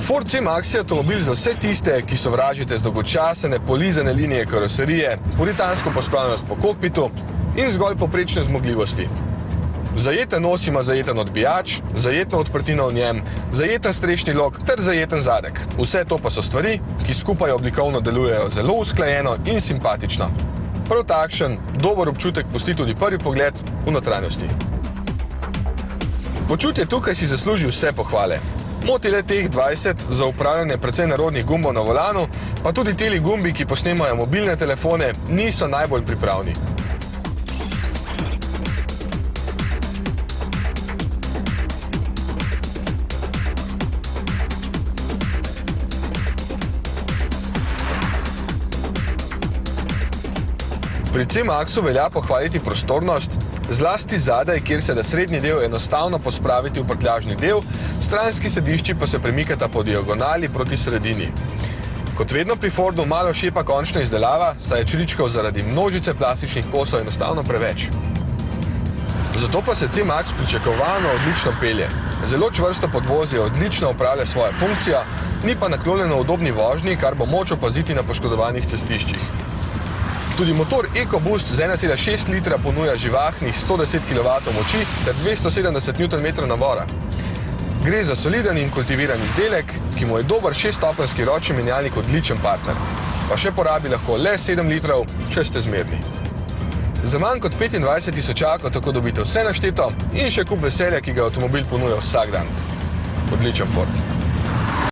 Ford C-Max je avtomobil za vse tiste, ki sovražite z dolgočasene, polizane linije karoserije, puritansko pospravljenost po kokpitu in zgolj poprečne zmogljivosti. Zajeten nos ima zajeten odbijač, zajetno odprtino v njem, zajeten strešni lok ter zajeten zadek. Vse to pa so stvari, ki skupaj oblikovno delujejo zelo usklajeno in simpatično. Prav takšen, dober občutek pusti tudi prvi pogled v notranjosti. Počutje tukaj si zasluži vse pohvale. Moti le teh 20 za upravljanje precej nerodnih gumbov na volanu, pa tudi teli gumbi, ki posnemajo mobilne telefone, niso najbolj pripravni. Pri C-Maxu velja pohvaliti prostornost, zlasti zadaj, kjer se da srednji del enostavno pospraviti v prtljažni del, stranski sedišči pa se premikata po diagonali proti sredini. Kot vedno pri Fordu malo šepa končna izdelava, saj je čričkov zaradi množice plastičnih kosov enostavno preveč. Zato pa se C-Max pričakovano odlično pelje. Zelo čvrsto podvozje odlično opravlja svojo funkcijo, ni pa naklonjeno udobni vožnji, kar bo moč opaziti na poškodovanih cestiščih. Tudi motor EcoBoost z 1,6 litra ponuja živahnih 110 kW moči ter 270 Nm navora. Gre za soliden in kultiviran izdelek, ki mu je dober 6-stopenjski ročni menjalnik odličen partner. Pa še porabi lahko le 7 litrov, če ste zmerni. Za manj kot 25 tisočakov tako dobite vse našteto in še kup veselja, ki ga avtomobil ponuja vsak dan. Odličen Ford.